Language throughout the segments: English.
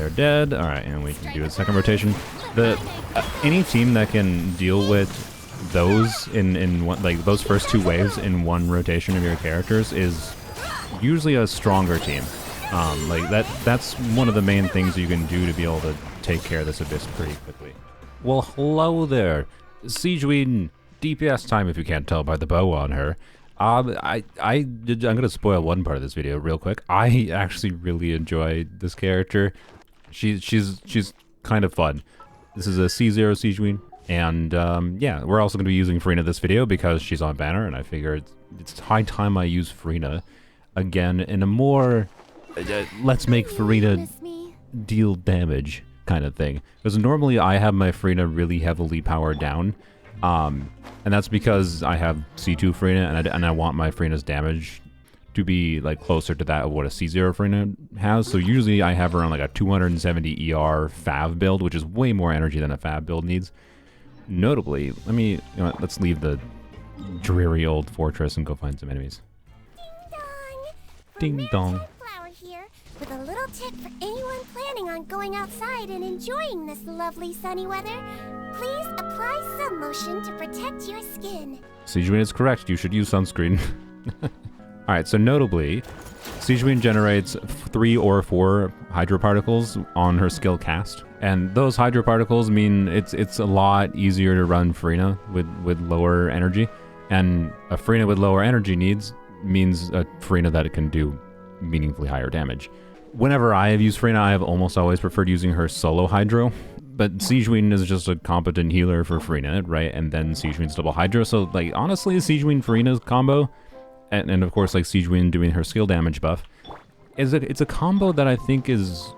They're dead. All right, and we can do a second rotation. Any team that can deal with those in one, like those first two waves in one rotation of your characters is usually a stronger team. Like that's one of the main things you can do to be able to take care of this abyss pretty quickly. Well, hello there, Sigewinne. DPS time, if you can't tell by the bow on her. I'm gonna spoil one part of this video real quick. I actually really enjoy this character. She's kind of fun. This is a C0 Sigewinne, and yeah, we're also gonna be using Farina this video because she's on banner, and I figure it's high time I use Farina again in a more let's make Farina deal damage kind of thing. Because normally I have my Farina really heavily powered down. And that's because I have C2 Farina and I want my Farina's damage to be like closer to that of what a C0 Farina has. So usually I have around like a 270 ER Fav build, which is way more energy than a Fav build needs. Notably, let's leave the dreary old fortress and go find some enemies. Ding dong. Flower here with a little tip for anyone planning on going outside and enjoying this lovely sunny weather. Please apply sun lotion to protect your skin. Sigewinne is correct. You should use sunscreen. Alright, so notably, Sigewinne generates 3 or 4 hydroparticles on her skill cast. And those hydroparticles mean it's a lot easier to run Farina with lower energy. And a Farina with lower energy needs means a Farina that it can do meaningfully higher damage. Whenever I have used Farina, I have almost always preferred using her solo hydro. But Sigewinne is just a competent healer for Farina, right? And then Sigewinne's double hydro. So, like, honestly, Sigewinne Farina's combo, and of course, like, Sigewinne doing her skill damage buff, it's a combo that I think is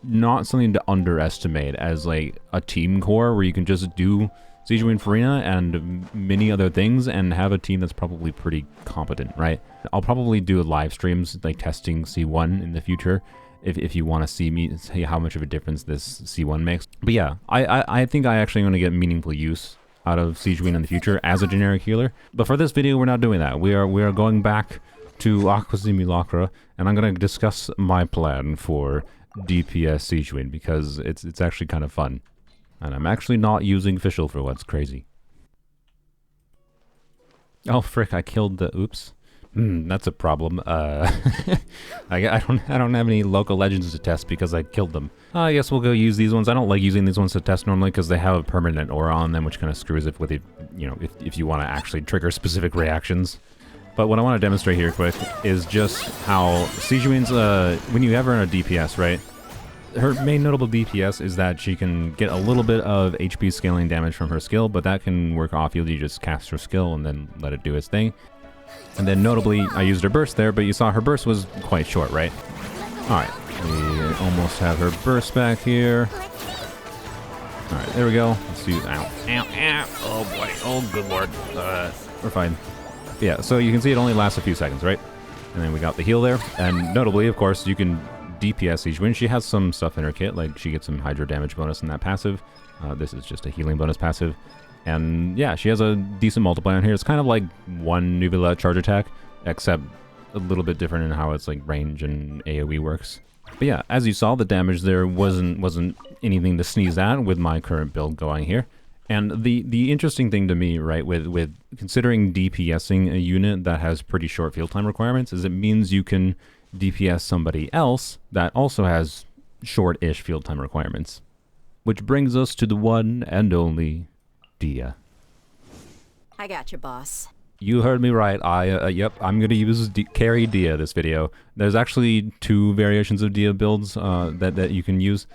not something to underestimate as, like, a team core where you can just do Sigewinne Farina and many other things and have a team that's probably pretty competent, right? I'll probably do live streams, like, testing C1 in the future. If you want to see how much of a difference this C1 makes. But yeah, I think I actually want to get meaningful use out of Sigewinne in the future as a generic healer. But for this video, we're not doing that. We are going back to Aqua Simulacra, and I'm going to discuss my plan for DPS Sigewinne because it's actually kind of fun. And I'm actually not using Fischl for what's crazy. Oh frick, I killed the... Oops. That's a problem. I don't have any local legends to test because I killed them. I guess we'll go use these ones. I don't like using these ones to test normally because they have a permanent aura on them, which kind of screws it with it, if you want to actually trigger specific reactions. But what I want to demonstrate here quick is just how Sigewinne's, when you have her in a DPS, right? Her main notable DPS is that she can get a little bit of HP scaling damage from her skill, but that can work off you. You just cast her skill and then let it do its thing. And then notably, I used her burst there, but you saw her burst was quite short, right? Alright, we almost have her burst back here. Alright, there we go. Let's use... Ow, ow, ow. Oh boy, oh good lord. We're fine. Yeah, so you can see it only lasts a few seconds, right? And then we got the heal there. And notably, of course, you can DPS Sigewinne. She has some stuff in her kit, like she gets some hydro damage bonus in that passive. This is just a healing bonus passive. And yeah, she has a decent multiplier on here. It's kind of like one Nubila charge attack, except a little bit different in how its like range and AoE works. But yeah, as you saw, the damage there wasn't anything to sneeze at with my current build going here. And the interesting thing to me, right, with considering DPSing a unit that has pretty short field time requirements is it means you can DPS somebody else that also has short-ish field time requirements. Which brings us to the one and only Dehya. I got you, boss. You heard me right. Yep, I'm going to use carry Dehya this video. There's actually 2 variations of Dehya builds that you can use.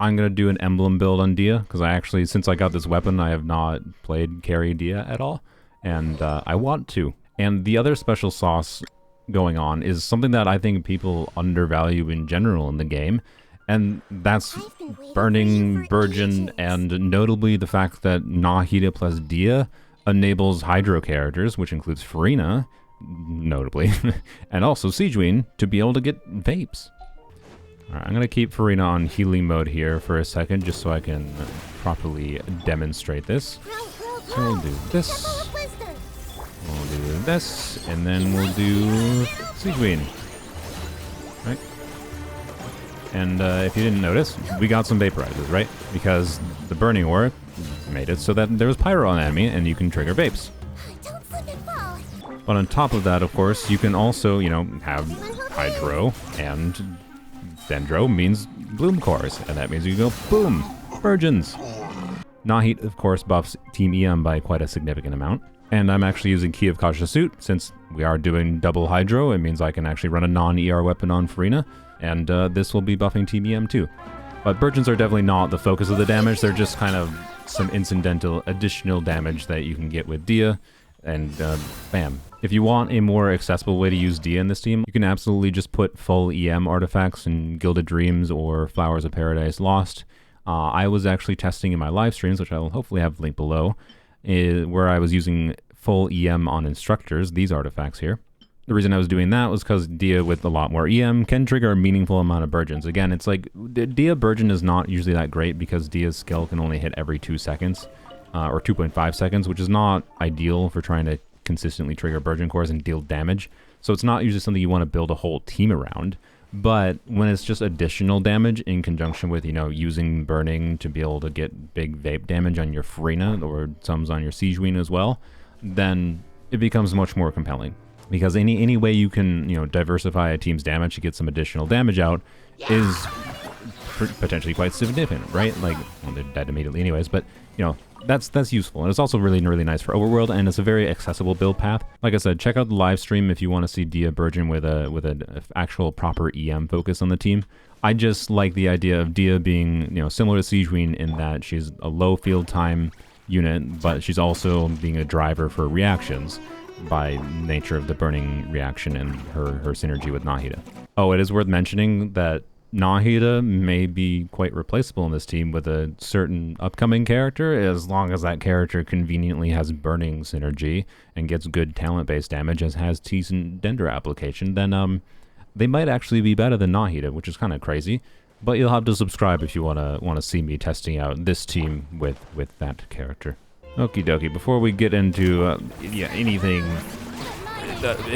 I'm going to do an emblem build on Dehya, because I actually, since I got this weapon, I have not played carry Dehya at all. And I want to. And the other special sauce going on is something that I think people undervalue in general in the game. And that's burning burgeon, and notably the fact that Nahida plus Dehya enables hydro characters, which includes Farina, notably, and also Sigewinne, to be able to get vapes. Alright, I'm going to keep Farina on healing mode here for a second, just so I can properly demonstrate this. So we'll do this, we'll do this, and then we'll do Sigewinne. Right? And if you didn't notice, we got some vaporizers, right? Because the burning ore made it so that there was pyro on the enemy, and you can trigger vapes. Don't slip and fall. But on top of that, of course, you can also, you know, have hydro, and dendro means bloom cores, and that means you go boom, burgeons. Nahit, of course, buffs Team EM by quite a significant amount. And I'm actually using Key of Kasha Suit. Since we are doing double hydro, it means I can actually run a non-ER weapon on Farina, and this will be buffing Team EM too. But burgeons are definitely not the focus of the damage. They're just kind of some incidental additional damage that you can get with Dehya, and bam. If you want a more accessible way to use Dehya in this team, you can absolutely just put full EM artifacts in Gilded Dreams or Flowers of Paradise Lost. I was actually testing in my live streams, which I will hopefully have linked below, where I was using full EM on instructors, these artifacts here. The reason I was doing that was because Dehya with a lot more EM can trigger a meaningful amount of burgeons. Again, it's like, Dehya burgeon is not usually that great because Dehya's skill can only hit every 2 seconds, or 2.5 seconds, which is not ideal for trying to consistently trigger burgeon cores and deal damage. So it's not usually something you want to build a whole team around. But when it's just additional damage in conjunction with, you know, using burning to be able to get big vape damage on your Farina or some on your Sigewinne as well, then it becomes much more compelling. Because any way you can, you know, diversify a team's damage to get some additional damage out is potentially quite significant, right? Like, well, they're dead immediately anyways, but, you know, that's useful. And it's also really nice for Overworld, and it's a very accessible build path. Like I said, check out the live stream if you want to see Dehya burgeon with an actual proper EM focus on the team. I just like the idea of Dehya being, you know, similar to Sigewinne in that she's a low field time unit, but she's also being a driver for reactions by nature of the burning reaction and her synergy with Nahida. Oh, it is worth mentioning that Nahida may be quite replaceable in this team with a certain upcoming character, as long as that character conveniently has burning synergy and gets good talent-based damage, as has T's and Dendro application, then they might actually be better than Nahida, which is kind of crazy. But you'll have to subscribe if you want to see me testing out this team with that character. Okie dokie, before we get into anything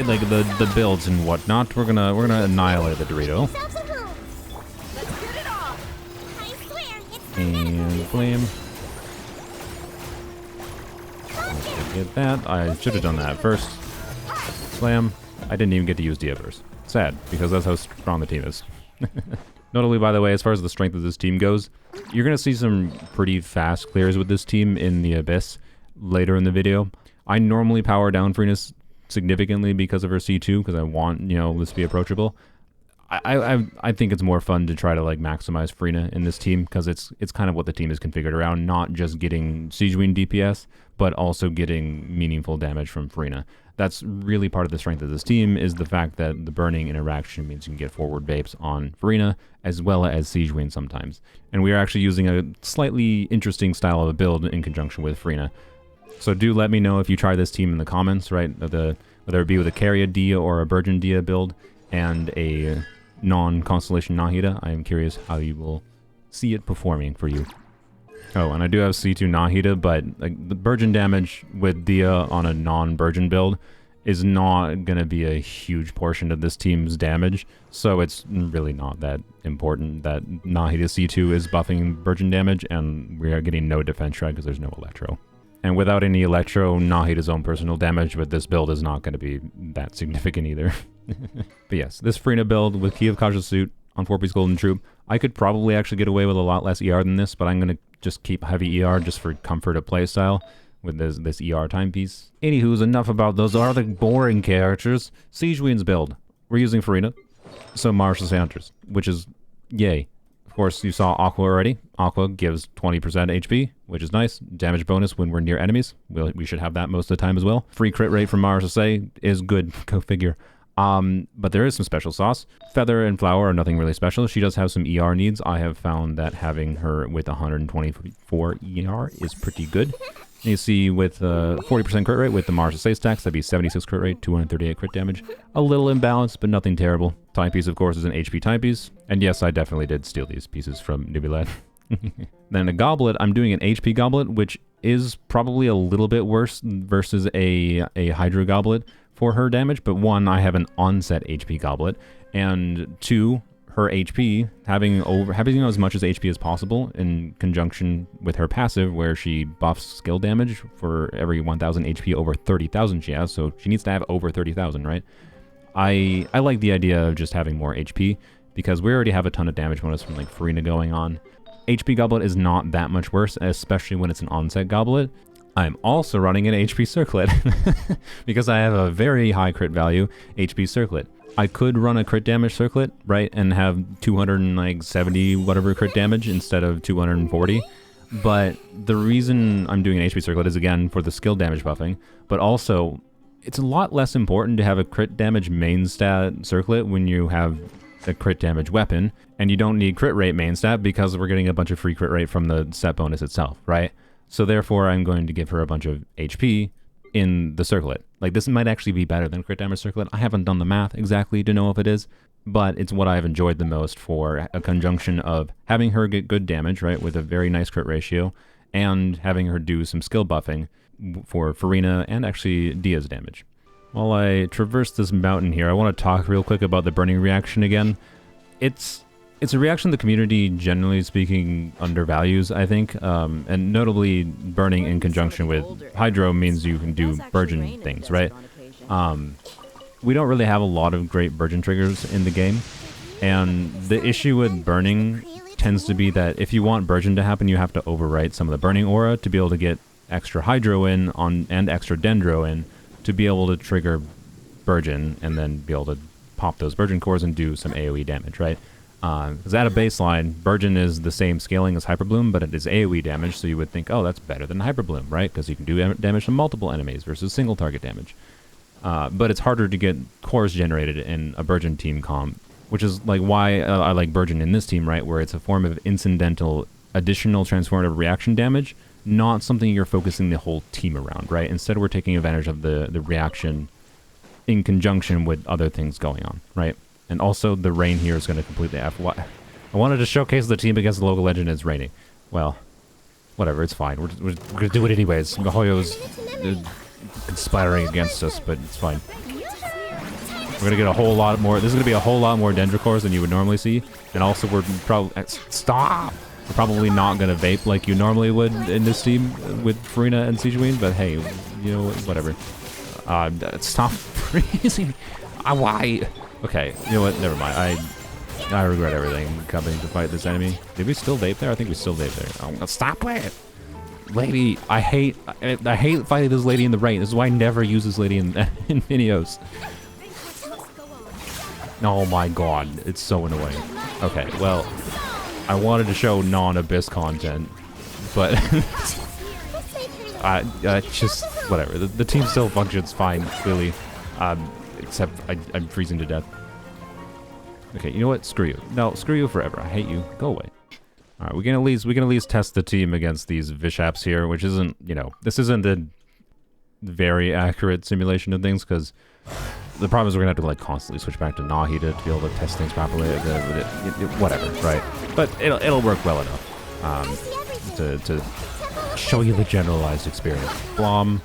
like the builds and whatnot, we're gonna annihilate the Dorito. And flame. Let's get that. I should have done that first. Slam. I didn't even get to use Dehya first. Sad, because that's how strong the team is. Notably, by the way, as far as the strength of this team goes, you're going to see some pretty fast clears with this team in the Abyss later in the video. I normally power down Farina significantly because of her C2, because I want, you know, this to be approachable. I think it's more fun to try to like maximize Farina in this team, because it's kind of what the team is configured around, not just getting Sigewinne DPS, but also getting meaningful damage from Farina. That's really part of the strength of this team, is the fact that the burning interaction means you can get forward vapes on Farina as well as Sigewinne sometimes. And we are actually using a slightly interesting style of a build in conjunction with Farina. So do let me know if you try this team in the comments, right? Whether it be with a Carrier Dehya or a Burgeon Dehya build and a non-Constellation Nahida. I am curious how you will see it performing for you. Oh, and I do have C2 Nahida, but like, the Burgeon damage with Dehya on a non-Burgeon build is not going to be a huge portion of this team's damage, so it's really not that important that Nahida C2 is buffing Burgeon damage, and we are getting no defense shred because there's no Electro. And without any Electro, Nahida's own personal damage with this build is not going to be that significant either. But yes, this Farina build with Key of Kasha Suit on 4-piece Golden Troop, I could probably actually get away with a lot less ER than this, but I'm going to just keep heavy ER just for comfort of playstyle with this ER timepiece. Anywho's, enough about those other boring characters. Sigewinne's build. We're using Farina, so Martial Hunters, which is yay. Of course, you saw Aqua already. Aqua gives 20% HP, which is nice. Damage bonus when we're near enemies. We should have that most of the time as well. Free crit rate from Mars is good. Go figure. But there is some special sauce. Feather and Flower are nothing really special. She does have some ER needs. I have found that having her with 124 ER is pretty good. You see with 40% crit rate with the Mars stacks, that'd be 76 crit rate, 238 crit damage. A little imbalanced, but nothing terrible. Timepiece, of course, is an HP timepiece. And yes, I definitely did steal these pieces from Nubulad. Then a goblet, I'm doing an HP goblet, which is probably a little bit worse versus a Hydro goblet for her damage. But one, I have an onset HP goblet. And two, her HP, having as much as HP as possible in conjunction with her passive where she buffs skill damage for every 1000 HP over 30,000 she has, so she needs to have over 30,000, right? I like the idea of just having more HP because we already have a ton of damage bonus from like Furina going on. HP Goblet is not that much worse, especially when it's an onset goblet. I'm also running an HP Circlet because I have a very high crit value HP Circlet. I could run a crit damage Circlet, right, and have 270 whatever crit damage instead of 240. But the reason I'm doing an HP Circlet is, again, for the skill damage buffing, but also it's a lot less important to have a crit damage main stat Circlet when you have a crit damage weapon, and you don't need crit rate main stat because we're getting a bunch of free crit rate from the set bonus itself, right? So therefore, I'm going to give her a bunch of HP in the Circlet. Like, this might actually be better than crit damage Circlet. I haven't done the math exactly to know if it is, but it's what I've enjoyed the most for a conjunction of having her get good damage, right, with a very nice crit ratio, and having her do some skill buffing for Furina and actually Dehya's damage. While I traverse this mountain here, I want to talk real quick about the burning reaction again. It's a reaction the community, generally speaking, undervalues, I think, and notably burning in conjunction with Hydro means you can do burgeon things, right? We don't really have a lot of great burgeon triggers in the game, and the issue with burning tends to be that if you want burgeon to happen, you have to overwrite some of the burning aura to be able to get extra Hydro in and extra Dendro in to be able to trigger burgeon and then be able to pop those burgeon cores and do some AoE damage, right? Because at a baseline, burgeon is the same scaling as Hyperbloom, but it is AoE damage, so you would think, oh, that's better than Hyperbloom, right? Because you can do damage to multiple enemies versus single target damage. But it's harder to get cores generated in a burgeon team comp, which is like why I like burgeon in this team, right? Where it's a form of incidental additional transformative reaction damage, not something you're focusing the whole team around, right? Instead, we're taking advantage of the reaction in conjunction with other things going on, right? And also, the rain here is going to completely I wanted to showcase the team against the local legend. It's raining. Well, whatever, it's fine. We're going to do it anyways. Mihoyo's conspiring against us, but it's fine. We're going to get a whole lot more. This is going to be a whole lot more Dendrocores than you would normally see. And also, we're probably... Stop! We're probably not going to vape like you normally would in this team with Furina and Sigewinne, but hey, you know, whatever. Stop freezing. Why? Okay, you know what? Never mind. I regret everything coming to fight this enemy. Did we still vape there? I think we still vape there. Oh, stop it! Lady, I hate fighting this lady in the rain. This is why I never use this lady in videos. Oh my god, it's so annoying. Okay, well, I wanted to show non-Abyss content, but just whatever. The team still functions fine, clearly. Except I'm freezing to death. Okay, you know what? Screw you. No, screw you forever. I hate you. Go away. All right, we can at least test the team against these Vishaps here, which isn't, you know, this isn't a very accurate simulation of things because the problem is we're gonna have to like constantly switch back to Nahi to be able to test things properly. Whatever, right? But it'll work well enough to show you the generalized experience. Blom.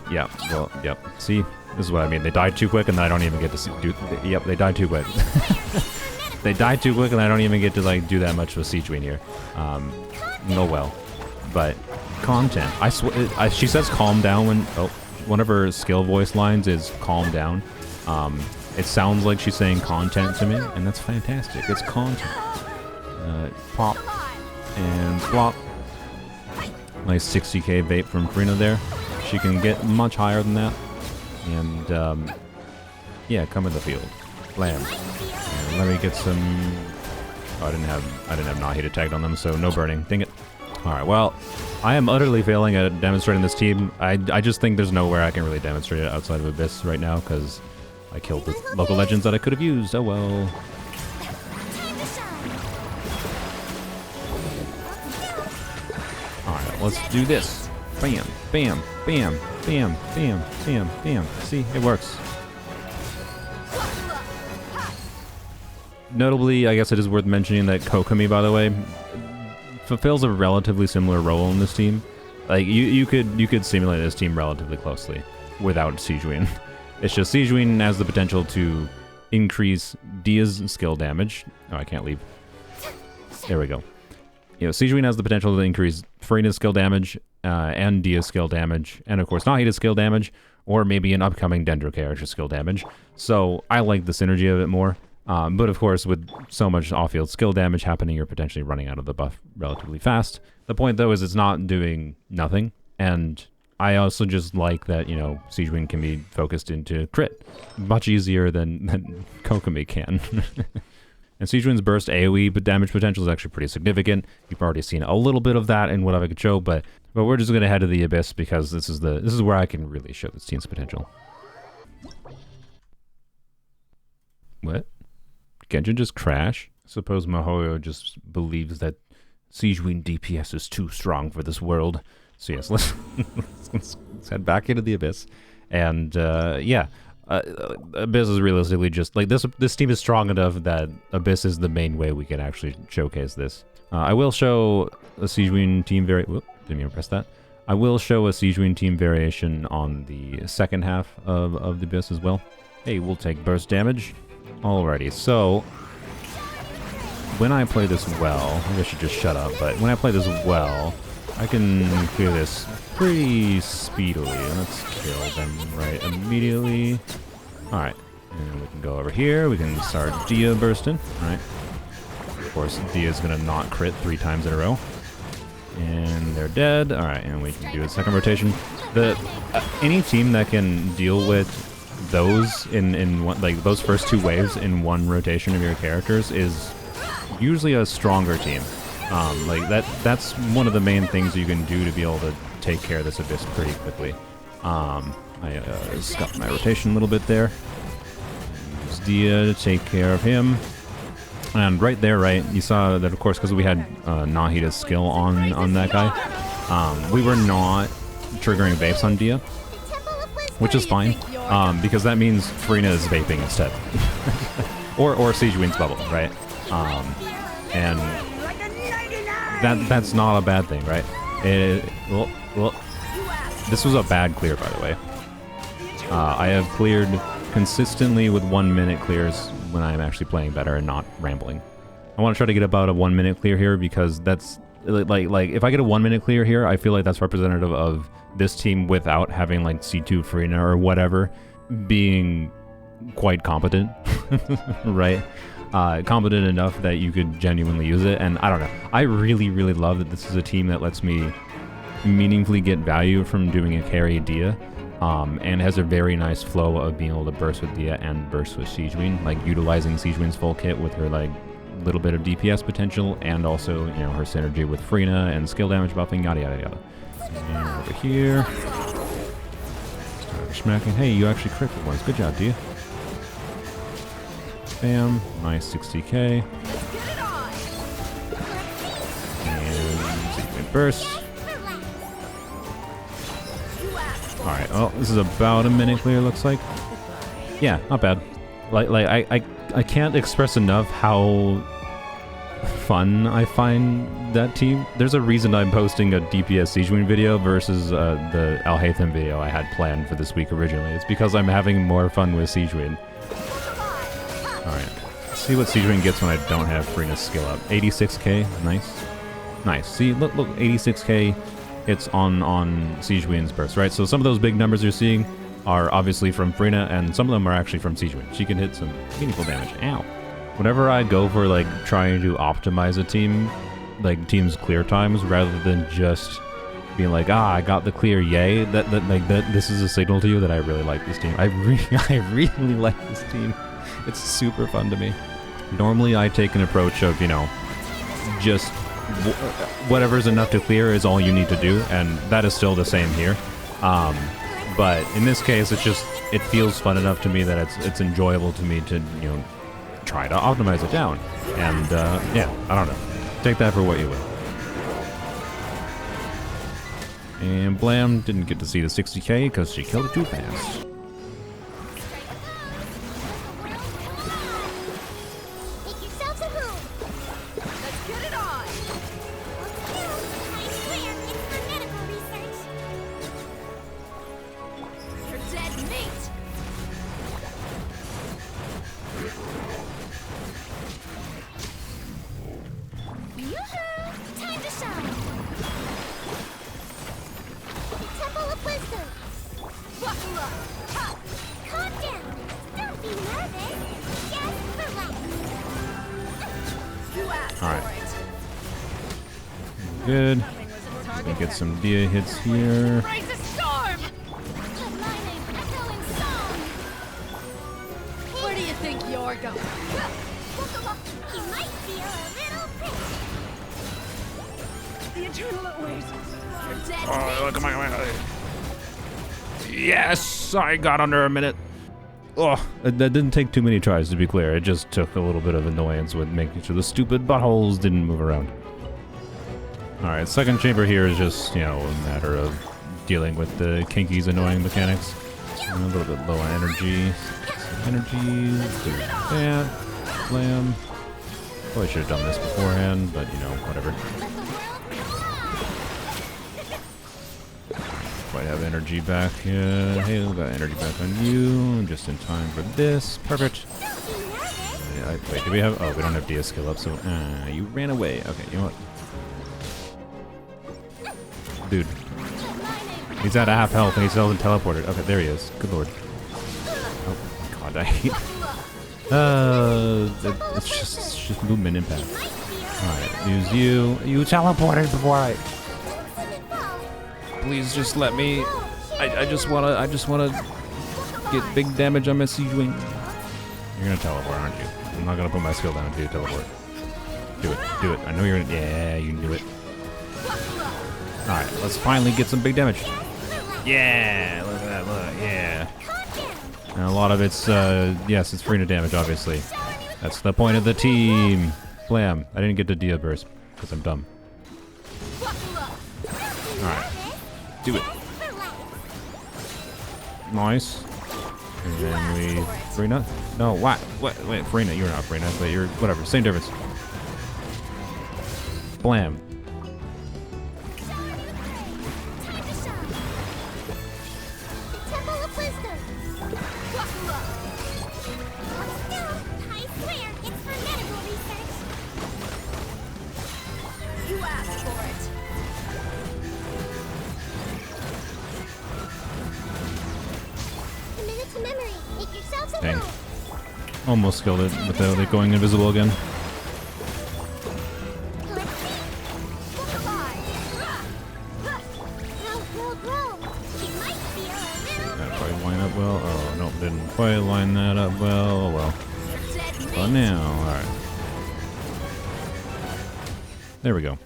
Yeah, well, yep. See, this is what I mean. They died too quick, and then I don't even get to do. Yep, they died too quick. They died too quick, and I don't even get to like do that much with Sigewinne here. No, well, but content. I swear, she says calm down when one of her skill voice lines is calm down. It sounds like she's saying content to me, and that's fantastic. It's content. Pop and flop. Nice 60k vape from Furina there. She can get much higher than that. And, yeah, come in the field. Blam. And let me get some... Oh, I didn't have Nahi tagged on them, so no burning. Dang it. Alright, well, I am utterly failing at demonstrating this team. I just think there's nowhere I can really demonstrate it outside of Abyss right now, because I killed the local legends that I could have used. Oh well. Alright, let's do this. Bam, bam, bam, bam, bam, bam, bam. See, it works. Notably, I guess it is worth mentioning that Kokomi, by the way, fulfills a relatively similar role in this team. Like, you could simulate this team relatively closely without Sigewinne. It's just Sigewinne has the potential to increase Dehya's skill damage. Oh, I can't leave. There we go. You know, Sigewinne has the potential to increase Furina's skill damage, and Dehya's skill damage, and of course Nahida's skill damage, or maybe an upcoming Dendro character's skill damage. So I like the synergy of it more. But of course, with so much off-field skill damage happening, you're potentially running out of the buff relatively fast. The point, though, is it's not doing nothing, and I also just like that, you know, Sigewinne can be focused into crit much easier than Kokomi can. And Sigewinne's burst AoE but damage potential is actually pretty significant. You've already seen a little bit of that in what I could show, but we're just going to head to the Abyss because this is where I can really show this team's potential. What? Genjin just crash? Suppose Mihoyo just believes that Sigewinne DPS is too strong for this world. So yes, let's head back into the Abyss. And yeah, Abyss is realistically just like this team is strong enough that Abyss is the main way we can actually showcase this. I will show a Sigewinne team didn't mean to press that. I will show a Sigewinne team variation on the second half of the Abyss as well. Hey, we'll take burst damage. Alrighty, so when I play this well, maybe I should just shut up, but when I play this well, I can clear this pretty speedily. Let's kill them right immediately. Alright, and we can go over here, we can start Dehya bursting. Alright, of course Dehya's gonna not crit 3 times in a row. And they're dead. Alright, and we can do a second rotation. Any team that can deal with those in one, like those first 2 waves in one rotation of your characters is usually a stronger team. Like that's one of the main things you can do to be able to take care of this Abyss pretty quickly. I scuffed my rotation a little bit there. Use Dehya to take care of him. And right there, right, you saw that of course because we had Nahida's skill on that guy, we were not triggering vapes on Dehya, which is fine. Because that means Furina is vaping instead. or Sigewinne's bubble, right? And that's not a bad thing, right? Well, this was a bad clear, by the way. I have cleared consistently with 1-minute clears when I'm actually playing better and not rambling. I want to try to get about a 1-minute clear here because that's like if I get a 1-minute clear here, I feel like that's representative of this team without having like C2 Furina or whatever being quite competent, right? Competent enough that you could genuinely use it. And I don't know, I really love that this is a team that lets me meaningfully get value from doing a carry Dehya, and has a very nice flow of being able to burst with Dehya and burst with Sigewinne, like utilizing Sigewinne's full kit with her like little bit of DPS potential and also, you know, her synergy with Furina and skill damage buffing, yada yada yada. And over here, start smacking. Hey, you actually crit for once. Good job, Dehya. Bam, nice 60k. And Sigewinne burst. Alright, well, this is about a minute clear, looks like. Yeah, not bad. I can't express enough how fun I find that team. There's a reason I'm posting a DPS Sigewinne video versus the Al Haytham video I had planned for this week originally. It's because I'm having more fun with Sigewinne. Alright, let's see what Sigewinne gets when I don't have Furina's skill up. 86k, nice. Nice, see, look, 86k hits on Sigewinne's burst, right? So some of those big numbers you're seeing are obviously from Furina, and some of them are actually from Sigewinne. She can hit some meaningful damage. Ow. Whenever I go for like trying to optimize a team, like team's clear times, rather than just being like, I got the clear, yay, this is a signal to you that I really like this team. I really like this team. It's super fun to me. Normally I take an approach of, you know, just whatever's enough to clear is all you need to do, and that is still the same here. But in this case, it feels fun enough to me that it's enjoyable to me to, you know, try to optimize it down. And yeah, I don't know. Take that for what you will. And Blam didn't get to see the 60k because she killed it too fast. Alright. Good. We can get some Dehya hits here. Where do you think you're going? You might feel a little pricked. The eternal awaits. You're dead. Oh, come on. Yes! I got under a minute. Oh, that didn't take too many tries, to be clear. It just took a little bit of annoyance with making sure the stupid buttholes didn't move around. Alright, second chamber here is just, you know, a matter of dealing with the Kinky's annoying mechanics. A little bit low on energy. Energy, do that. Slam. Probably should have done this beforehand, but you know, whatever. Quite have energy back. Hey, we got energy back on you. Just in time for this. Perfect. Wait, do we have? Oh, we don't have Dehya skill up, so you ran away. Okay, you know what? Dude, he's at a half health and he's still teleported. Okay, there he is. Good lord. Oh god, I hate. It's just movement impact. All right, use you. You teleported before I. Please just let me. I just wanna get big damage on my Sigewinne. You're gonna teleport, aren't you? I'm not gonna put my skill down until you teleport. Do it. I know you're gonna. Yeah, you can do it. All right, let's finally get some big damage. Yeah, look at that. Look, yeah. And a lot of it's yes, it's Furina damage, obviously. That's the point of the team. Blam! I didn't get to Dehya burst because I'm dumb. All right. Do it. Nice. And then we Furina. No, what? Wait, Furina. You're not Furina, but you're whatever. Same difference. Blam. Dang. Almost killed it without it going invisible again. That probably line up well. Oh, no, didn't quite line that up well. Oh, well. But now, alright. There we go.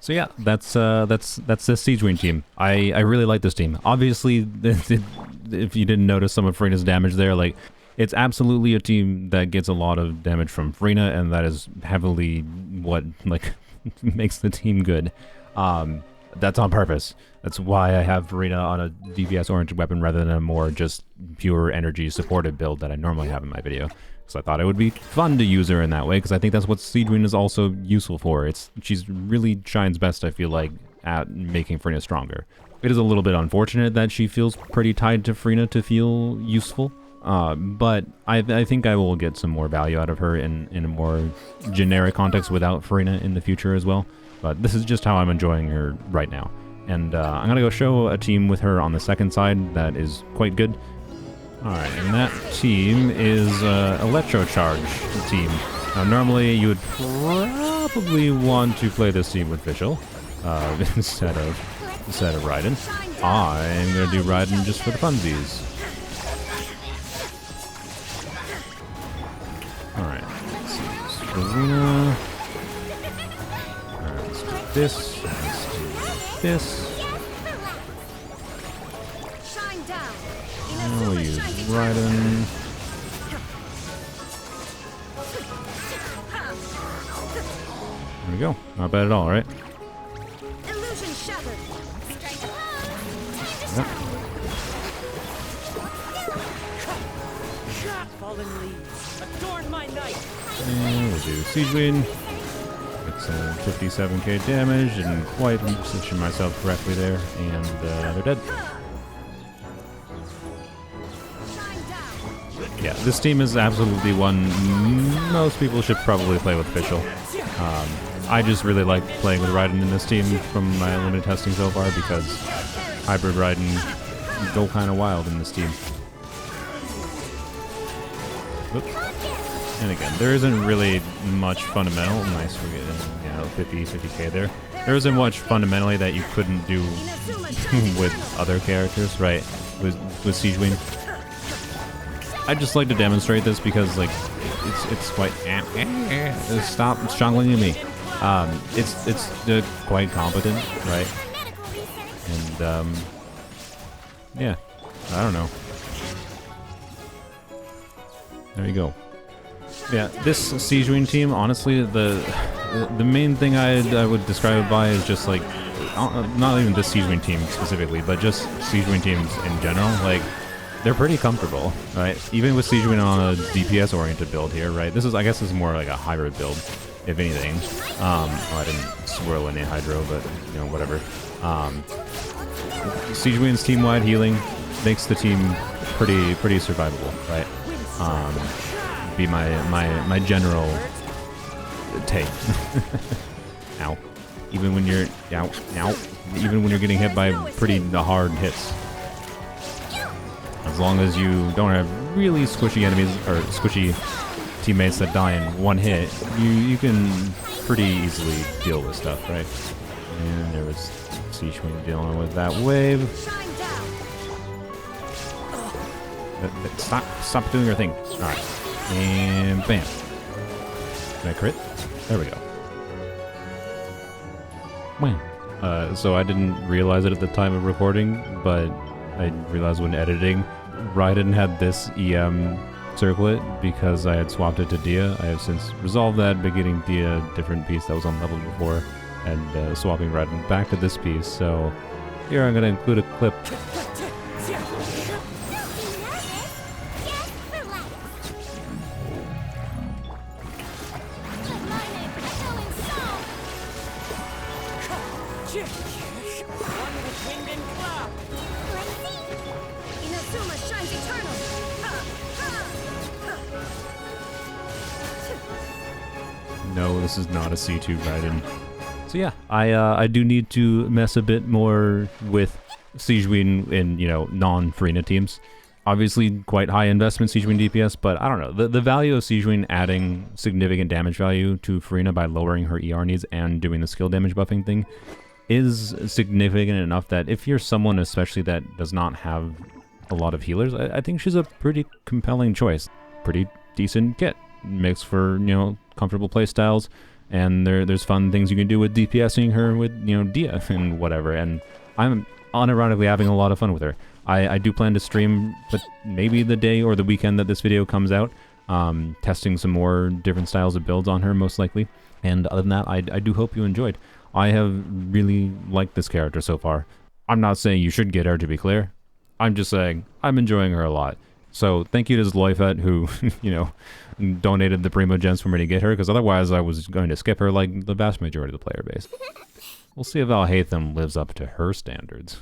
So yeah, that's the Sigewinne team. I really like this team. Obviously, if you didn't notice some of Furina's damage there, like, it's absolutely a team that gets a lot of damage from Furina, and that is heavily what, like, makes the team good. That's on purpose. That's why I have Furina on a DPS-oriented weapon rather than a more just pure energy supported build that I normally have in my video. So I thought it would be fun to use her in that way, because I think that's what Sigewinne is also useful for. She's really shines best, I feel like, at making Furina stronger. It is a little bit unfortunate that she feels pretty tied to Furina to feel useful, but I think I will get some more value out of her in a more generic context without Furina in the future as well. But this is just how I'm enjoying her right now. And I'm going to go show a team with her on the second side that is quite good. Alright, and that team is Electrocharge team. Now, normally you would probably want to play this team with Fischl instead of Raiden. I'm going to do Raiden just for the funsies. Alright, let's see. Furina. Alright, let's do this. Let's do this. We'll use Raiden. There we go. Not bad at all, right? Illusion shattered. Yep. Fallen leaves, adorn my night. And we'll do Sigewinne. It's 57k damage. Didn't quite position myself correctly there, and they're dead. Yeah, this team is absolutely one most people should probably play with Fischl. I just really like playing with Raiden in this team from my limited testing so far because hybrid Raiden go kind of wild in this team. Whoop. And again, there isn't really much fundamental. Nice, we're getting, you know, 50k there. There isn't much fundamentally that you couldn't do with other characters, right? With Sigewinne. I just like to demonstrate this because, like, it's quite stop strangling me. It's quite competent, right? And yeah, I don't know. There you go. Yeah, this Sigewinne team, honestly, the main thing I would describe it by is just like, not even this Sigewinne team specifically, but just Sigewinne teams in general. Like, they're pretty comfortable, right? Even with Sigewinne on a DPS oriented build here, right? This is, I guess, this is more like a hybrid build, if anything. Well, I didn't swirl any hydro, but you know, whatever. Sigewinne's team-wide healing makes the team pretty survivable, right? Be my general take. Ow. Even when you're even when you're getting hit by pretty hard hits. As long as you don't have really squishy enemies or squishy teammates that die in one hit, you can pretty easily deal with stuff, right? And there was Sigewinne dealing with that wave. Stop doing your thing. Alright. And bam. Can I crit? There we go. Wow. So I didn't realize it at the time of recording, but I realized when editing, Raiden had this EM circlet because I had swapped it to Dehya. I have since resolved that by getting Dehya a different piece that was unleveled before and swapping Raiden back to this piece. So here I'm going to include a clip. No, this is not a C2 Raiden. So yeah, I do need to mess a bit more with Sigewinne in, you know, non-Furina teams. Obviously, quite high investment Sigewinne DPS, but I don't know. The value of Sigewinne adding significant damage value to Furina by lowering her ER needs and doing the skill damage buffing thing is significant enough that if you're someone especially that does not have a lot of healers, I think she's a pretty compelling choice. Pretty decent kit. Makes for, you know, comfortable playstyles, and there's fun things you can do with DPSing her with, you know, Dehya and whatever, and I'm unironically having a lot of fun with her. I do plan to stream, but maybe the day or the weekend that this video comes out, testing some more different styles of builds on her, most likely. And other than that, I do hope you enjoyed. I have really liked this character so far. I'm not saying you should get her, to be clear. I'm just saying I'm enjoying her a lot. So thank you to Zloifet, who, you know, donated the Primo Gems for me to get her, because otherwise I was going to skip her like the vast majority of the player base. We'll see if Alhaitham lives up to her standards.